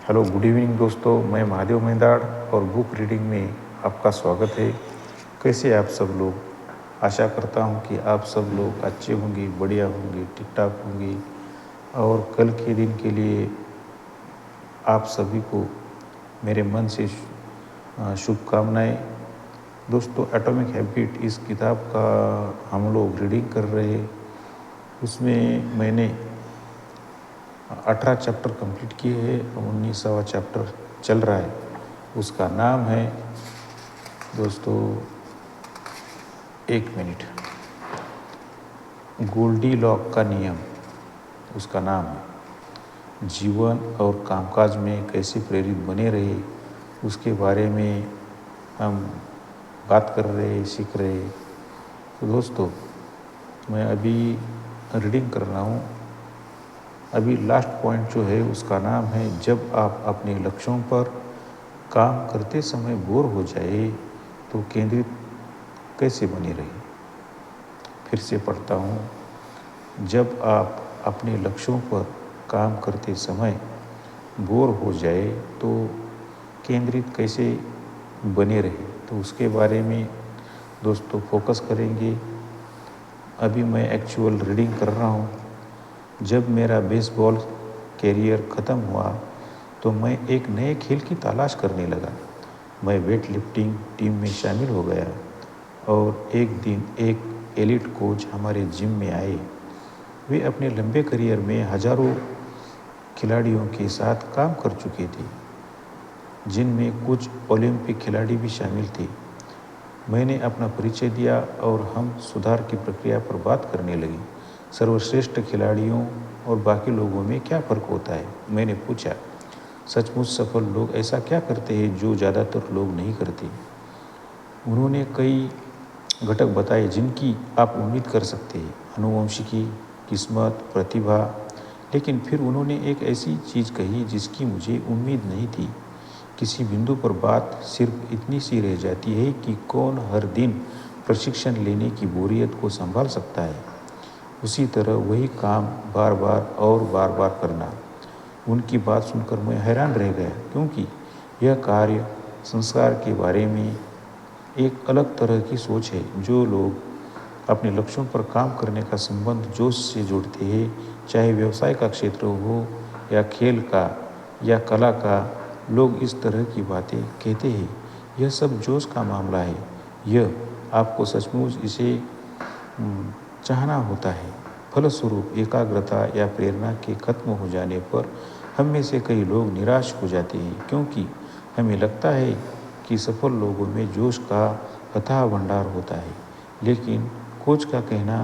Hello, good evening दोस्तों। मैं महादेव मेंदाड़ और बुक रीडिंग में आपका स्वागत है। कैसे आप सब लोग? आशा करता हूँ कि आप सब लोग अच्छे होंगे, बढ़िया होंगे, ठीक ठाक होंगे और कल के दिन के लिए आप सभी को मेरे मन से शुभकामनाएं। दोस्तों, एटॉमिक हैबिट इस किताब का हम लोग रीडिंग कर रहे हैं। उसमें मैंने 18 चैप्टर कंप्लीट किए हैं, 19वां चैप्टर चल रहा है। उसका नाम है दोस्तों, एक मिनट, गोल्डीलॉक का नियम उसका नाम है। जीवन और कामकाज में कैसे प्रेरित बने रहे उसके बारे में हम बात कर रहे, सीख रहे। तो दोस्तों, मैं अभी रीडिंग कर रहा हूँ। अभी लास्ट पॉइंट जो है उसका नाम है, जब आप अपने लक्ष्यों पर काम करते समय बोर हो जाए तो केंद्रित कैसे बने रहे। फिर से पढ़ता हूँ, जब आप अपने लक्ष्यों पर काम करते समय बोर हो जाए तो केंद्रित कैसे बने रहे, तो उसके बारे में दोस्तों फोकस करेंगे। अभी मैं एक्चुअल रीडिंग कर रहा हूँ। जब मेरा बेसबॉल कैरियर ख़त्म हुआ तो मैं एक नए खेल की तलाश करने लगा। मैं वेट लिफ्टिंग टीम में शामिल हो गया और एक दिन एक एलिट कोच हमारे जिम में आए। वे अपने लंबे करियर में हजारों खिलाड़ियों के साथ काम कर चुके थे, जिनमें कुछ ओलंपिक खिलाड़ी भी शामिल थे। मैंने अपना परिचय दिया और हम सुधार की प्रक्रिया पर बात करने लगे। सर्वश्रेष्ठ खिलाड़ियों और बाकी लोगों में क्या फ़र्क होता है, मैंने पूछा। सचमुच सफल लोग ऐसा क्या करते हैं जो ज़्यादातर लोग नहीं करते। उन्होंने कई घटक बताए जिनकी आप उम्मीद कर सकते हैं, आनुवंशिकी, किस्मत, प्रतिभा। लेकिन फिर उन्होंने एक ऐसी चीज़ कही जिसकी मुझे उम्मीद नहीं थी। किसी बिंदु पर बात सिर्फ इतनी सी रह जाती है कि कौन हर दिन प्रशिक्षण लेने की बोरियत को संभाल सकता है। उसी तरह वही काम बार बार और बार बार करना। उनकी बात सुनकर मैं हैरान रह गया, क्योंकि यह कार्य संस्कार के बारे में एक अलग तरह की सोच है। जो लोग अपने लक्ष्यों पर काम करने का संबंध जोश से जोड़ते हैं, चाहे व्यवसाय का क्षेत्र हो या खेल का या कला का, लोग इस तरह की बातें कहते हैं। यह सब जोश का मामला है। यह आपको सचमुच इसे चाहना होता है। फलस्वरूप एकाग्रता या प्रेरणा के खत्म हो जाने पर हम में से कई लोग निराश हो जाते हैं, क्योंकि हमें लगता है कि सफल लोगों में जोश का अथाह भंडार होता है। लेकिन कोच का कहना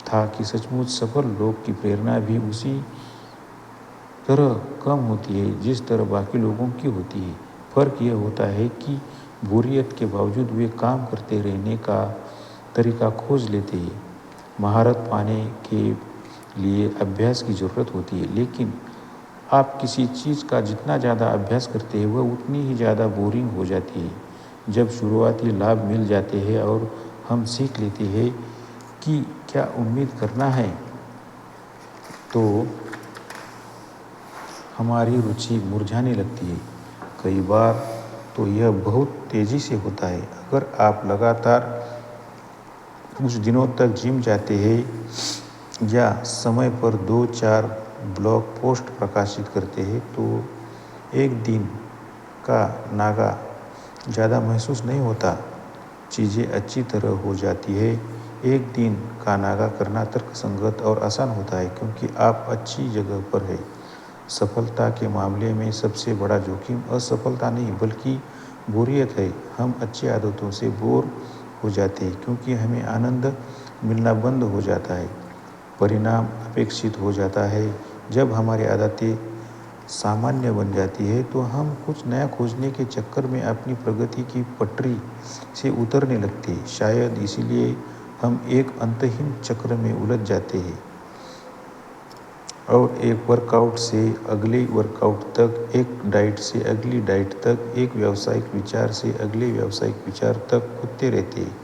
था कि सचमुच सफल लोग की प्रेरणा भी उसी तरह कम होती है जिस तरह बाकी लोगों की होती है। फ़र्क यह होता है कि बोरियत के बावजूद वे काम करते रहने का तरीका खोज लेते हैं। महारत पाने के लिए अभ्यास की ज़रूरत होती है, लेकिन आप किसी चीज़ का जितना ज़्यादा अभ्यास करते हैं वह उतनी ही ज़्यादा बोरिंग हो जाती है। जब शुरुआती लाभ मिल जाते हैं और हम सीख लेते हैं कि क्या उम्मीद करना है, तो हमारी रुचि मुरझाने लगती है। कई बार तो यह बहुत तेज़ी से होता है। अगर आप लगातार कुछ दिनों तक जिम जाते हैं या समय पर 2-4 ब्लॉग पोस्ट प्रकाशित करते हैं, तो एक दिन का नागा ज़्यादा महसूस नहीं होता। चीज़ें अच्छी तरह हो जाती है। एक दिन का नागा करना तर्कसंगत और आसान होता है, क्योंकि आप अच्छी जगह पर हैं। सफलता के मामले में सबसे बड़ा जोखिम असफलता नहीं बल्कि बोरियत है। हम अच्छी आदतों से बोर हो जाते हैं क्योंकि हमें आनंद मिलना बंद हो जाता है। परिणाम अपेक्षित हो जाता है। जब हमारी आदतें सामान्य बन जाती है तो हम कुछ नया खोजने के चक्कर में अपनी प्रगति की पटरी से उतरने लगते हैं। शायद इसीलिए हम एक अंतहीन चक्र में उलझ जाते हैं और एक वर्कआउट से अगले वर्कआउट तक, एक डाइट से अगली डाइट तक, एक व्यावसायिक विचार से अगले व्यावसायिक विचार तक कूदते रहते हैं।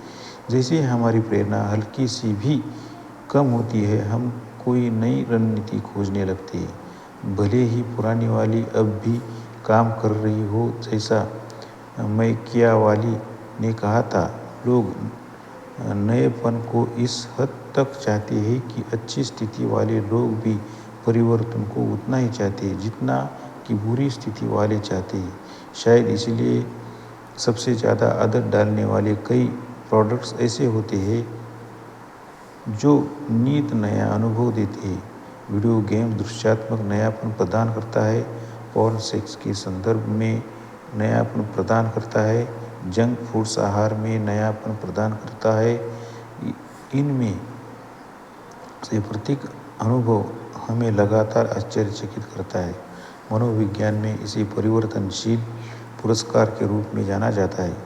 जैसे हमारी प्रेरणा हल्की सी भी कम होती है, हम कोई नई रणनीति खोजने लगते हैं। भले ही पुरानी वाली अब भी काम कर रही हो। जैसा मैकियावाली ने कहा था, लोग नएपन को इस हद तक चाहते हैं कि अच्छी स्थिति वाले लोग भी परिवर्तन को उतना ही चाहते हैं जितना कि बुरी स्थिति वाले चाहते हैं। शायद इसलिए सबसे ज़्यादा आदत डालने वाले कई प्रोडक्ट्स ऐसे होते हैं जो नित नया अनुभव देते हैं। वीडियो गेम दृश्यात्मक नयापन प्रदान करता है, पॉर्न सेक्स के संदर्भ में नयापन प्रदान करता है, जंक फूड्स आहार में नयापन प्रदान करता है। इनमें से प्रत्येक अनुभव हमें लगातार आश्चर्यचकित करता है। मनोविज्ञान में इसे परिवर्तनशील पुरस्कार के रूप में जाना जाता है।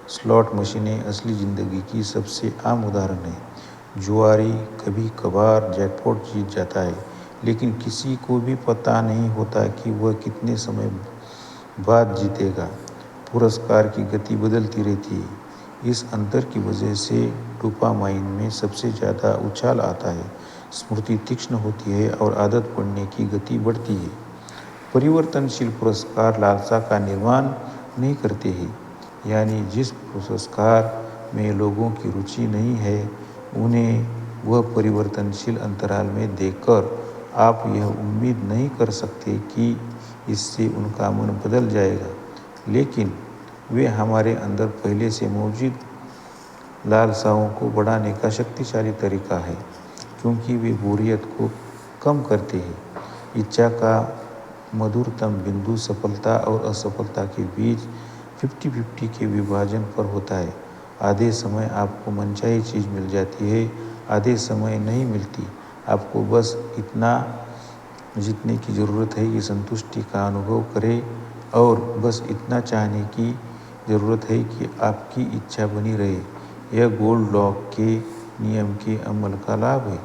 स्लॉट मशीनें असली ज़िंदगी की सबसे आम उदाहरण है। जुआरी कभी कभार जैकपॉट जीत जाता है, लेकिन किसी को भी पता नहीं होता कि वह कितने समय बाद जीतेगा। पुरस्कार की गति बदलती रहती है। इस अंतर की वजह से डोपामाइन में सबसे ज़्यादा उछाल आता है, स्मृति तीक्ष्ण होती है और आदत पड़ने की गति बढ़ती है। परिवर्तनशील पुरस्कार लालसा का निर्माण नहीं करते हैं, यानी जिस पुरस्कार में लोगों की रुचि नहीं है उन्हें वह परिवर्तनशील अंतराल में देकर आप यह उम्मीद नहीं कर सकते कि इससे उनका मन बदल जाएगा, लेकिन वे हमारे अंदर पहले से मौजूद लालसाओं को बढ़ाने का शक्तिशाली तरीका है, क्योंकि वे बोरियत को कम करते हैं। इच्छा का मधुरतम बिंदु सफलता और असफलता के बीच 50-50 के विभाजन पर होता है। आधे समय आपको मनचाही चीज़ मिल जाती है, आधे समय नहीं मिलती। आपको बस इतना जीतने की ज़रूरत है कि संतुष्टि का अनुभव करें, और बस इतना चाहने की ज़रूरत है कि आपकी इच्छा बनी रहे। यह गोल्डलॉक के नियम के अमल का लाभ है।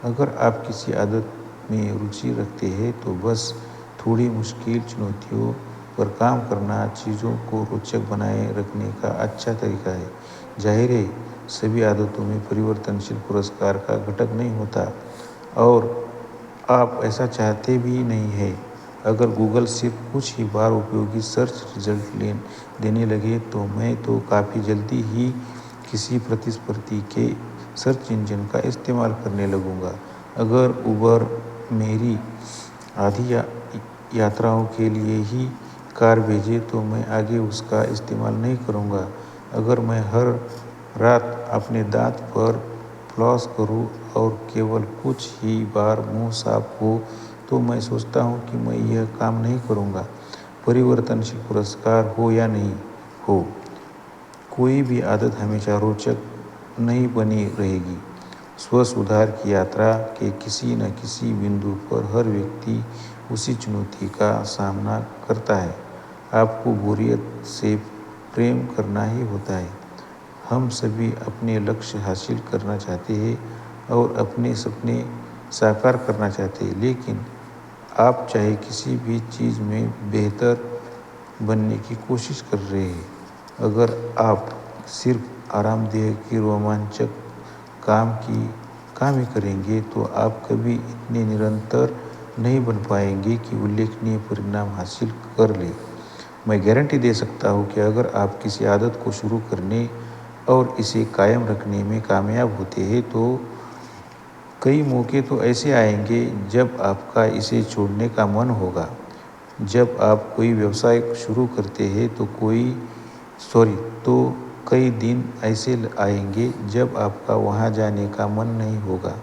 अगर आप किसी आदत में रुचि रखते हैं तो बस थोड़ी मुश्किल चुनौतियों पर काम करना चीज़ों को रोचक बनाए रखने का अच्छा तरीका है। जाहिर है, सभी आदतों में परिवर्तनशील पुरस्कार का घटक नहीं होता, और आप ऐसा चाहते भी नहीं हैं। अगर गूगल सिर्फ कुछ ही बार उपयोगी सर्च रिजल्ट देने लगे तो मैं तो काफ़ी जल्दी ही किसी प्रतिस्पर्धी के सर्च इंजन का इस्तेमाल करने लगूंगा। अगर उबर मेरी आधी यात्राओं के लिए ही कार भेजे तो मैं आगे उसका इस्तेमाल नहीं करूंगा। अगर मैं हर रात अपने दांत पर फ्लॉस करूं और केवल कुछ ही बार मुंह साफ हो तो मैं सोचता हूं कि मैं यह काम नहीं करूंगा। परिवर्तनशील पुरस्कार हो या नहीं हो, कोई भी आदत हमेशा रोचक नहीं बनी रहेगी। स्व सुधार की यात्रा के किसी न किसी बिंदु पर हर व्यक्ति उसी चुनौती का सामना करता है। आपको बोरियत से प्रेम करना ही होता है। हम सभी अपने लक्ष्य हासिल करना चाहते हैं और अपने सपने साकार करना चाहते हैं, लेकिन आप चाहे किसी भी चीज़ में बेहतर बनने की कोशिश कर रहे हैं। अगर आप सिर्फ आरामदेह की रोमांचक काम ही करेंगे तो आप कभी इतने निरंतर नहीं बन पाएंगे कि उल्लेखनीय परिणाम हासिल कर लें। मैं गारंटी दे सकता हूँ कि अगर आप किसी आदत को शुरू करने और इसे कायम रखने में कामयाब होते हैं तो कई मौके तो ऐसे आएंगे जब आपका इसे छोड़ने का मन होगा। जब आप कोई व्यवसाय शुरू करते हैं तो कई दिन ऐसे आएंगे जब आपका वहां जाने का मन नहीं होगा।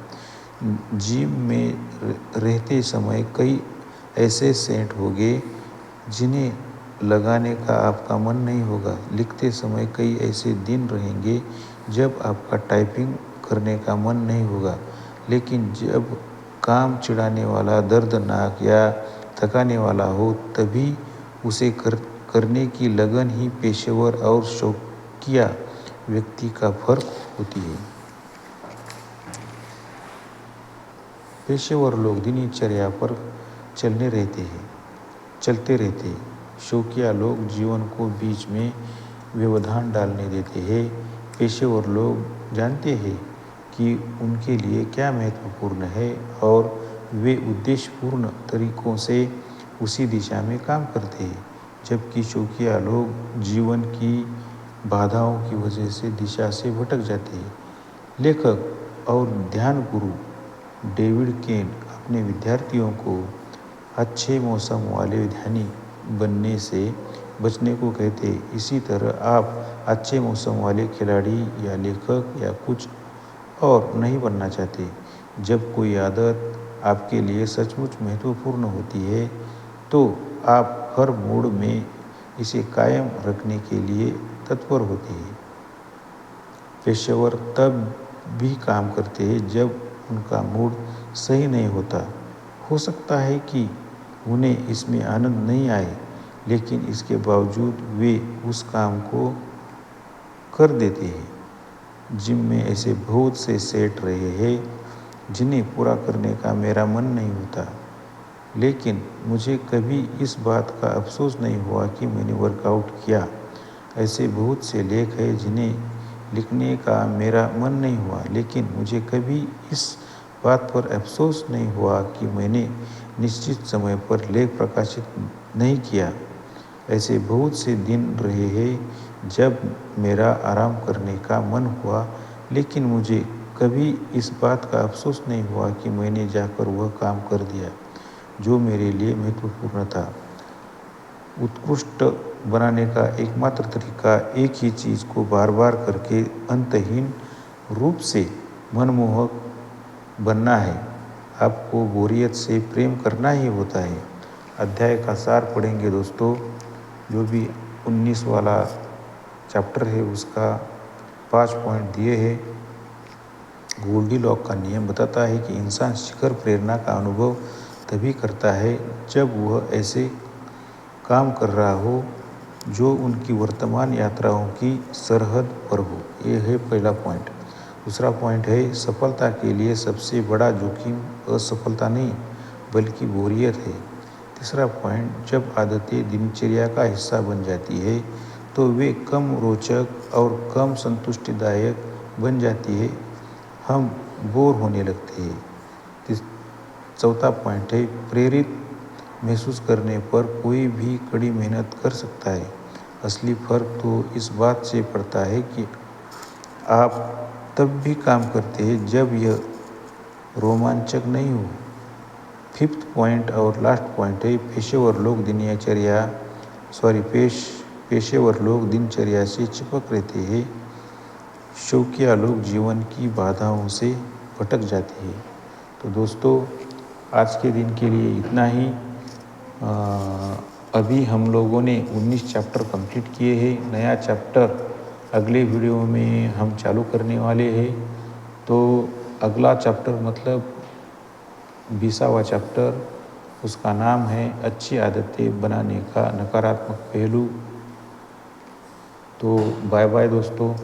जिम में रहते समय कई ऐसे सेंट होंगे जिन्हें लगाने का आपका मन नहीं होगा। लिखते समय कई ऐसे दिन रहेंगे जब आपका टाइपिंग करने का मन नहीं होगा। लेकिन जब काम चिढ़ाने वाला, दर्दनाक या थकाने वाला हो तभी उसे करने की लगन ही पेशेवर और शौकिया व्यक्ति का फर्क होती है। पेशेवर लोग दिनचर्या पर चलते रहते हैं। शौकिया लोग जीवन को बीच में व्यवधान डालने देते हैं। पेशेवर लोग जानते हैं कि उनके लिए क्या महत्वपूर्ण है और वे उद्देश्यपूर्ण तरीकों से उसी दिशा में काम करते हैं, जबकि शौकिया लोग जीवन की बाधाओं की वजह से दिशा से भटक जाते हैं। लेखक और ध्यान गुरु डेविड केन अपने विद्यार्थियों को अच्छे मौसम वाले ध्यानी बनने से बचने को कहते हैं। इसी तरह आप अच्छे मौसम वाले खिलाड़ी या लेखक या कुछ और नहीं बनना चाहते। जब कोई आदत आपके लिए सचमुच महत्वपूर्ण होती है तो आप हर मोड़ में इसे कायम रखने के लिए तत्पर होते हैं। पेशेवर तब भी काम करते हैं जब उनका मूड सही नहीं होता। हो सकता है कि उन्हें इसमें आनंद नहीं आए, लेकिन इसके बावजूद वे उस काम को कर देते हैं। जिम में ऐसे बहुत से सेट रहे हैं जिन्हें पूरा करने का मेरा मन नहीं होता, लेकिन मुझे कभी इस बात का अफसोस नहीं हुआ कि मैंने वर्कआउट किया। ऐसे बहुत से लेख हैं जिन्हें लिखने का मेरा मन नहीं हुआ, लेकिन मुझे कभी इस बात पर अफसोस नहीं हुआ कि मैंने निश्चित समय पर लेख प्रकाशित नहीं किया। ऐसे बहुत से दिन रहे हैं जब मेरा आराम करने का मन हुआ, लेकिन मुझे कभी इस बात का अफसोस नहीं हुआ कि मैंने जाकर वह काम कर दिया जो मेरे लिए महत्वपूर्ण था। उत्कृष्ट बनाने का एकमात्र तरीका एक ही चीज़ को बार बार करके अंतहीन रूप से मनमोहक बनना है। आपको बोरियत से प्रेम करना ही होता है। अध्याय का सार पढ़ेंगे दोस्तों। जो भी 19 वाला चैप्टर है उसका 5 पॉइंट दिए हैं। गोल्डीलॉक का नियम बताता है कि इंसान शिखर प्रेरणा का अनुभव तभी करता है जब वह ऐसे काम कर रहा हो जो उनकी वर्तमान यात्राओं की सरहद पर हो। ये है पहला पॉइंट। दूसरा पॉइंट है सफलता के लिए सबसे बड़ा जोखिम असफलता नहीं बल्कि बोरियत है। तीसरा पॉइंट, जब आदतें दिनचर्या का हिस्सा बन जाती है तो वे कम रोचक और कम संतुष्टिदायक बन जाती है। हम बोर होने लगते हैं। चौथा पॉइंट है प्रेरित महसूस करने पर कोई भी कड़ी मेहनत कर सकता है। असली फर्क तो इस बात से पड़ता है कि आप तब भी काम करते हैं जब यह रोमांचक नहीं हो। फिफ्थ पॉइंट और लास्ट पॉइंट है पेशेवर लोग दिनचर्या से चिपक रहते हैं। शौकिया लोग जीवन की बाधाओं से भटक जाते हैं। तो दोस्तों आज के दिन के लिए इतना ही। अभी हम लोगों ने 19 चैप्टर कंप्लीट किए हैं। नया चैप्टर अगले वीडियो में हम चालू करने वाले हैं। तो अगला चैप्टर मतलब 20वां चैप्टर, उसका नाम है अच्छी आदतें बनाने का नकारात्मक पहलू। तो बाय बाय दोस्तों।